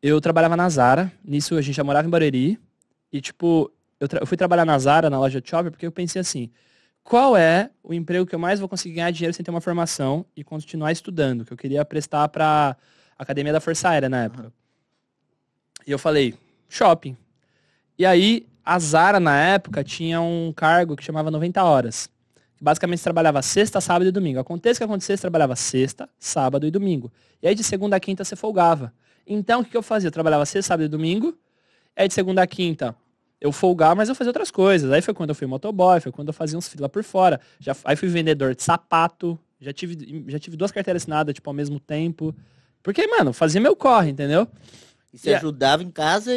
eu trabalhava na Zara. Nisso a gente já morava em Barueri. E, tipo, eu fui trabalhar na Zara, na loja de shopping, porque eu pensei assim, qual é o emprego que eu mais vou conseguir ganhar dinheiro sem ter uma formação e continuar estudando? Que eu queria prestar pra Academia da Força Aérea na época. E eu falei, shopping. E aí, a Zara, na época, tinha um cargo que chamava 90 horas. Basicamente, você trabalhava sexta, sábado e domingo. Aconteça o que acontecesse, você trabalhava sexta, sábado e domingo. E aí, de segunda a quinta, você folgava. Então, o que eu fazia? Eu trabalhava sexta, sábado e domingo. Aí, de segunda a quinta, eu folgava, mas eu fazia outras coisas. Aí foi quando eu fui motoboy, foi quando eu fazia uns freela por fora. Aí fui vendedor de sapato. Já tive 2 carteiras assinadas, tipo, ao mesmo tempo. Porque, mano, fazia meu corre, entendeu? E você ajudava em casa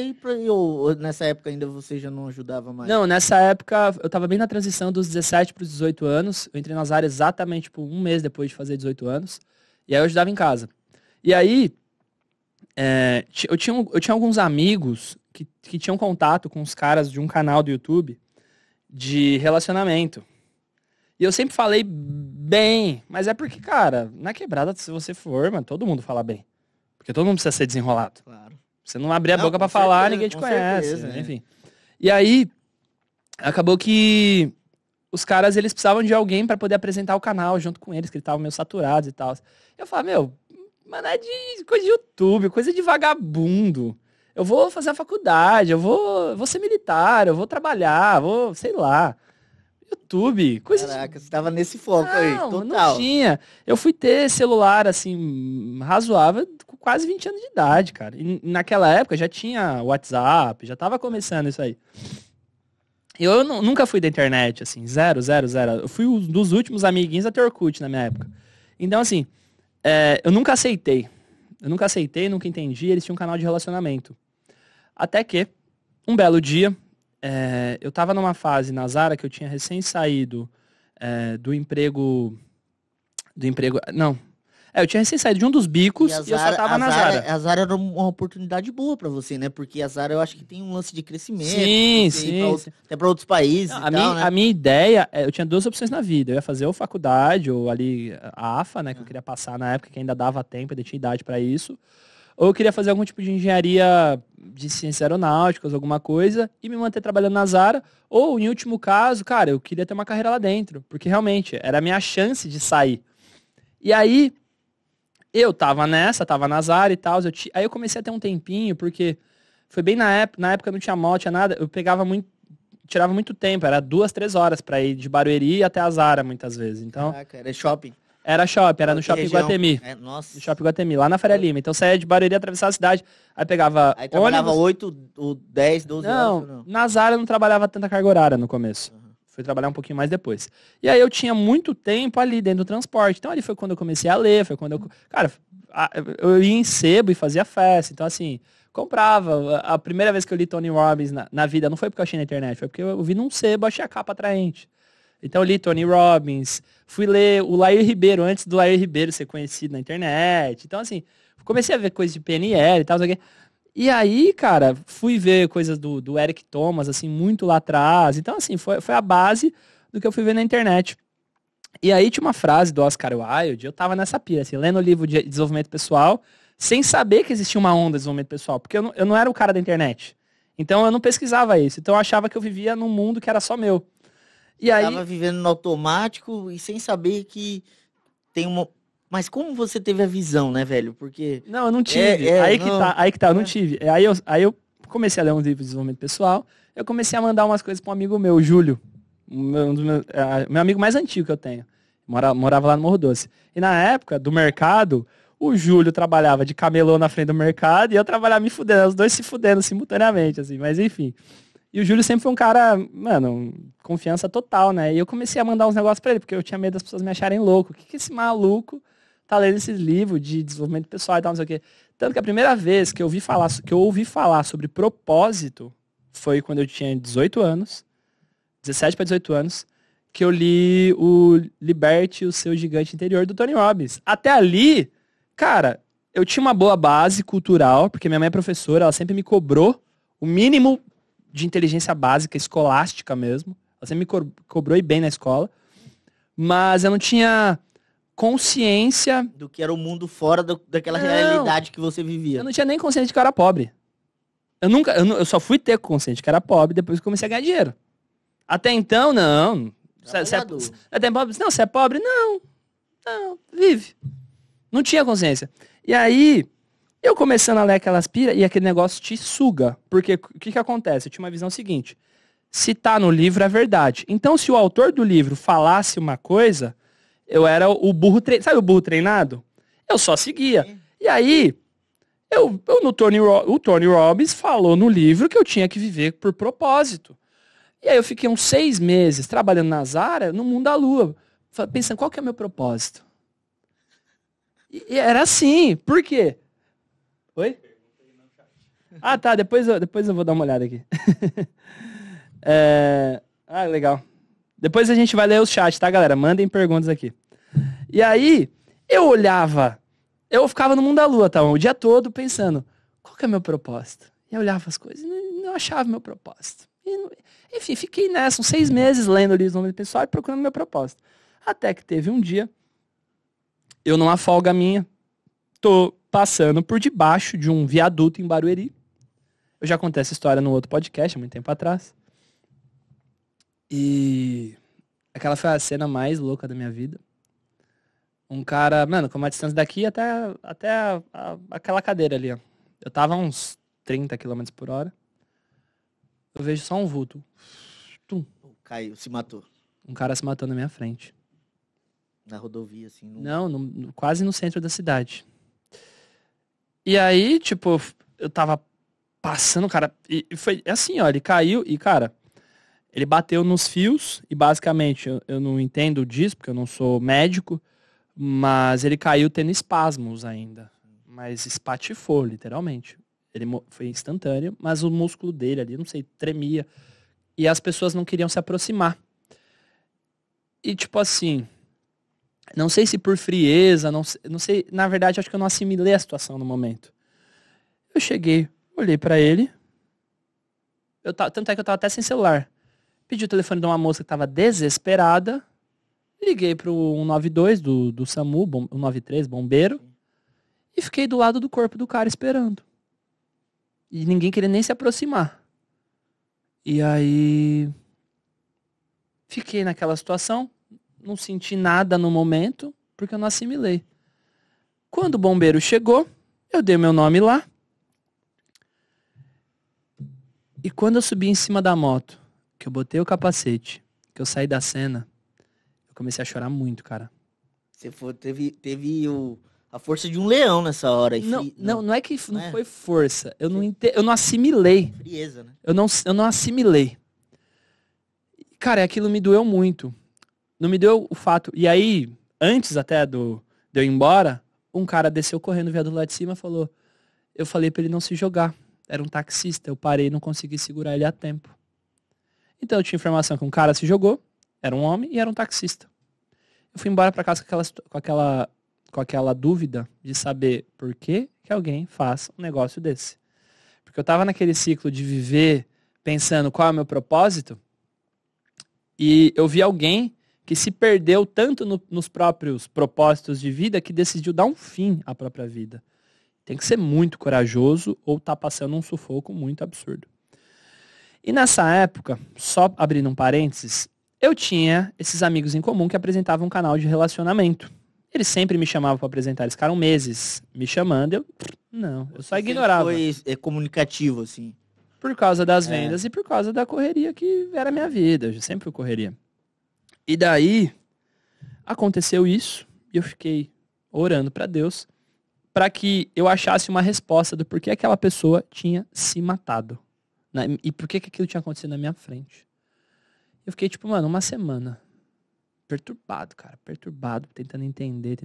ou nessa época ainda você já não ajudava mais? Não, nessa época eu tava bem na transição dos 17 para os 18 anos. Eu entrei nas áreas exatamente tipo, um mês depois de fazer 18 anos. E aí eu ajudava em casa. E aí eu tinha alguns amigos que tinham contato com os caras de um canal do YouTube de relacionamento. E eu sempre falei bem, mas é porque, cara, na quebrada, se você for, mano, todo mundo fala bem. Porque todo mundo precisa ser desenrolado. Claro. Você não abrir a boca pra falar, ninguém te conhece, certeza, enfim. E aí, acabou que os caras, eles precisavam de alguém pra poder apresentar o canal junto com eles, que eles estavam meio saturados e tal. Eu falava, mano, é de coisa de YouTube, coisa de vagabundo. Eu vou fazer a faculdade, eu vou ser militar, eu vou trabalhar, sei lá. YouTube, coisa Caraca, você tava nesse foco aí, total. Não tinha. Eu fui ter celular, assim, razoável com quase 20 anos de idade, cara. E naquela época já tinha WhatsApp, já tava começando isso aí. Eu nunca fui da internet, assim, zero, zero, zero. Eu fui um dos últimos amiguinhos a ter Orkut na minha época. Então, assim, eu nunca aceitei. Nunca entendi. Eles tinham um canal de relacionamento. Até que, um belo dia, eu tava numa fase na Zara que eu tinha recém saído do emprego. Não. Eu tinha recém saído de um dos bicos e eu só tava na Zara. A Zara era uma oportunidade boa pra você, né? Porque a Zara eu acho que tem um lance de crescimento. Sim. Até pra outros países. Não, né? A minha ideia, eu tinha 2 opções na vida. Eu ia fazer ou faculdade, ou ali a AFA, né? Que eu queria passar na época, que ainda dava tempo, ainda tinha idade pra isso. Ou eu queria fazer algum tipo de engenharia de ciências aeronáuticas, alguma coisa, e me manter trabalhando na Zara. Ou, em último caso, cara, eu queria ter uma carreira lá dentro. Porque realmente era a minha chance de sair. E aí, eu tava na Zara e tal. Aí eu comecei a ter um tempinho, porque foi bem na época não tinha moto, tinha nada. Eu tirava muito tempo, era 2, 3 horas pra ir de Barueri até a Zara, muitas vezes. Então, caraca, era shopping. Era no Shopping Guatemi. Nossa. No Shopping Guatemi, lá na Faria Lima. Então saía de Barueri, atravessava a cidade, aí pegava Aí trabalhava ônibus. 8, 10, 12 horas? Não, Na Zara eu não trabalhava tanta carga horária no começo. Fui trabalhar um pouquinho mais depois. E aí eu tinha muito tempo ali dentro do transporte. Então ali foi quando eu comecei a ler, foi quando eu... Cara, eu ia em sebo e fazia festa. Então assim, comprava. A primeira vez que eu li Tony Robbins na vida, não foi porque eu achei na internet, foi porque eu vi num sebo, achei a capa atraente. Então eu li Tony Robbins, fui ler o Lair Ribeiro, antes do Lair Ribeiro ser conhecido na internet. Então, assim, comecei a ver coisas de PNL e tal, não sei o quê. E aí, cara, fui ver coisas do Eric Thomas, assim, muito lá atrás. Então, assim, foi a base do que eu fui ver na internet. E aí tinha uma frase do Oscar Wilde, eu tava nessa pira, assim, lendo o livro de desenvolvimento pessoal, sem saber que existia uma onda de desenvolvimento pessoal, porque eu não era o cara da internet. Então eu não pesquisava isso. Então eu achava que eu vivia num mundo que era só meu. E aí... Tava vivendo no automático e sem saber que tem uma... Mas como você teve a visão, né, velho? Porque... Não, eu não tive. Aí que tá, eu não tive. Aí eu comecei a ler uns livros de desenvolvimento pessoal, eu comecei a mandar umas coisas para um amigo meu, o Júlio. Meu amigo mais antigo que eu tenho. Morava lá no Morro Doce. E na época do mercado, o Júlio trabalhava de camelô na frente do mercado e eu trabalhava me fudendo, os dois se fudendo simultaneamente, assim, mas enfim... E o Júlio sempre foi um cara, mano, confiança total, né? E eu comecei a mandar uns negócios pra ele, porque eu tinha medo das pessoas me acharem louco. O que esse maluco tá lendo esses livros de desenvolvimento pessoal e tal, não sei o quê. Tanto que a primeira vez que eu ouvi falar sobre propósito foi quando eu tinha 18 anos, 17 para 18 anos, que eu li o Liberte o Seu Gigante Interior, do Tony Robbins. Até ali, cara, eu tinha uma boa base cultural, porque minha mãe é professora, ela sempre me cobrou o mínimo de inteligência básica, escolástica mesmo. Ela sempre me cobrou ir bem na escola. Mas eu não tinha consciência... Do que era o mundo fora daquela Não. realidade que você vivia. Eu não tinha nem consciência de que eu era pobre. Eu só fui ter consciência de que era pobre depois que comecei a ganhar dinheiro. Até então, não. Você é pobre? Não, vive. Não tinha consciência. E aí, eu começando a ler aquelas piras e aquele negócio te suga. Porque o que acontece? Eu tinha uma visão seguinte. Se tá no livro, é verdade. Então, se o autor do livro falasse uma coisa, eu era o burro treinado. Sabe o burro treinado? Eu só seguia. E aí, o Tony Robbins falou no livro que eu tinha que viver por propósito. E aí eu fiquei uns 6 meses trabalhando na Zara, no mundo da lua, pensando, qual que é o meu propósito? E era assim, por quê? Oi? Ah, tá, depois eu vou dar uma olhada aqui. Legal. Depois a gente vai ler os chats, tá, galera? Mandem perguntas aqui. E aí, eu ficava no mundo da lua, tá, o dia todo pensando, qual que é o meu propósito? E eu olhava as coisas e não achava meu propósito. Enfim, fiquei nessa, uns 6 meses lendo ali os nomes do pessoal e procurando meu propósito. Até que teve um dia, eu numa folga minha, tô passando por debaixo de um viaduto em Barueri. Eu já contei essa história no outro podcast, há muito tempo atrás. E aquela foi a cena mais louca da minha vida. Um cara, mano, com uma distância daqui até aquela cadeira ali, ó. Eu tava a uns 30 km por hora. Eu vejo só um vulto. Tum. Caiu, se matou. Um cara se matou na minha frente. Na rodovia, assim? Não, quase no centro da cidade. E aí, tipo, eu tava passando, cara, e foi assim, ó, ele caiu e, cara, ele bateu nos fios e basicamente, eu não entendo disso, porque eu não sou médico, mas ele caiu tendo espasmos ainda. Mas espatifou, literalmente. Ele foi instantâneo, mas o músculo dele ali, não sei, tremia. E as pessoas não queriam se aproximar. E tipo assim, não sei se por frieza, não sei, na verdade acho que eu não assimilei a situação no momento. Eu cheguei, olhei pra ele, tanto é que eu tava até sem celular. Pedi o telefone de uma moça que tava desesperada, liguei pro 192 do SAMU, 193, bombeiro, e fiquei do lado do corpo do cara esperando. E ninguém queria nem se aproximar. E aí, fiquei naquela situação, não senti nada no momento, porque eu não assimilei. Quando o bombeiro chegou, eu dei meu nome lá. E quando eu subi em cima da moto, que eu botei o capacete, que eu saí da cena, eu comecei a chorar muito, cara. Você teve a força de um leão nessa hora. Não é que não foi força. Eu não assimilei. Frieza, né? Eu não assimilei. Cara, aquilo me doeu muito. Não me deu o fato. E aí, antes até de eu ir embora, um cara desceu correndo, veio do lado de cima e falou... Eu falei pra ele não se jogar. Era um taxista. Eu parei e não consegui segurar ele a tempo. Então eu tinha informação que um cara se jogou, era um homem e era um taxista. Eu fui embora pra casa com aquela dúvida de saber por que alguém faz um negócio desse. Porque eu tava naquele ciclo de viver pensando qual é o meu propósito e eu vi alguém que se perdeu tanto nos próprios propósitos de vida que decidiu dar um fim à própria vida. Tem que ser muito corajoso ou tá passando um sufoco muito absurdo. E nessa época, só abrindo um parênteses, eu tinha esses amigos em comum que apresentavam um canal de relacionamento. Eles sempre me chamavam para apresentar, eles ficaram meses me chamando, eu só ignorava. Foi comunicativo, assim. Por causa das vendas e por causa da correria que era a minha vida, eu sempre fui correria. E daí, aconteceu isso, e eu fiquei orando para Deus, para que eu achasse uma resposta do porquê aquela pessoa tinha se matado. Né? E por que aquilo tinha acontecido na minha frente. Eu fiquei, tipo, mano, uma semana perturbado, cara. Perturbado, tentando entender.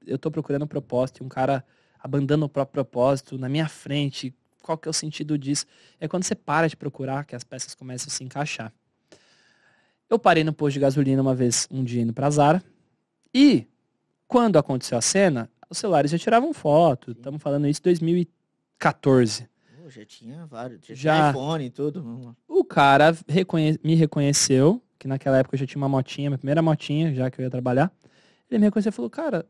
Eu tô procurando um propósito e um cara abandona o próprio propósito na minha frente. Qual que é o sentido disso? É quando você para de procurar que as peças começam a se encaixar. Eu parei no posto de gasolina um dia indo pra Zara. E, quando aconteceu a cena, os celulares já tiravam foto. Estamos falando isso em 2014. Já tinha vários. Já tinha iPhone e tudo. O cara me reconheceu, que naquela época eu já tinha uma motinha, minha primeira motinha, já que eu ia trabalhar. Ele me reconheceu e falou, cara,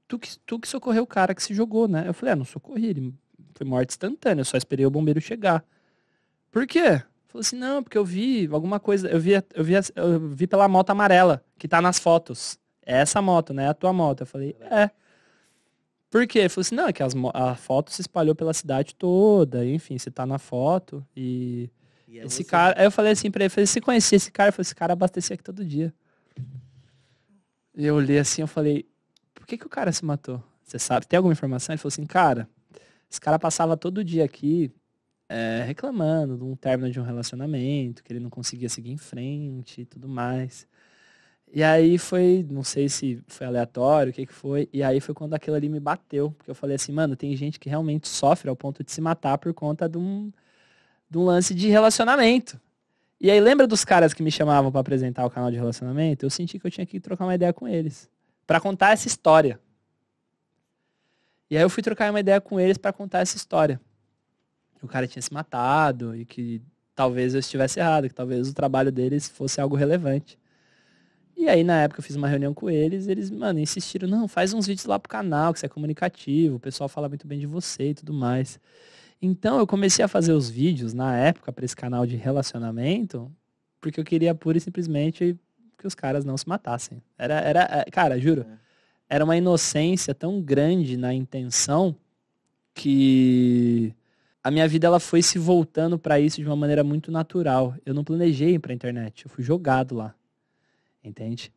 tu que socorreu o cara que se jogou, né? Eu falei, não socorri, ele foi morte instantânea, eu só esperei o bombeiro chegar. Por quê? Ele falou assim, não, porque eu vi alguma coisa, eu vi pela moto amarela, que tá nas fotos. É essa moto, né? É a tua moto. Eu falei, é. Por quê? Ele falou assim, não, é que a foto se espalhou pela cidade toda, enfim, você tá na foto e esse cara... Aí eu falei assim pra ele, se conhecia esse cara? Eu falei, esse cara abastecia aqui todo dia. E eu olhei assim, eu falei, por que o cara se matou? Você sabe, tem alguma informação? Ele falou assim, cara, esse cara passava todo dia aqui reclamando de um término de um relacionamento, que ele não conseguia seguir em frente e tudo mais. E aí foi, não sei se foi aleatório, o que foi, e aí foi quando aquilo ali me bateu, porque eu falei assim, mano, tem gente que realmente sofre ao ponto de se matar por conta de um lance de relacionamento. E aí lembra dos caras que me chamavam pra apresentar o canal de relacionamento? Eu senti que eu tinha que trocar uma ideia com eles, pra contar essa história. E aí eu fui trocar uma ideia com eles pra contar essa história. O cara tinha se matado e que talvez eu estivesse errado, que talvez o trabalho deles fosse algo relevante. E aí, na época, eu fiz uma reunião com eles, mano, insistiram, não, faz uns vídeos lá pro canal, que você é comunicativo, o pessoal fala muito bem de você e tudo mais. Então, eu comecei a fazer os vídeos, na época, pra esse canal de relacionamento, porque eu queria pura e simplesmente que os caras não se matassem. Cara, juro, era uma inocência tão grande na intenção que a minha vida ela foi se voltando pra isso de uma maneira muito natural. Eu não planejei ir pra internet, eu fui jogado lá. Entende?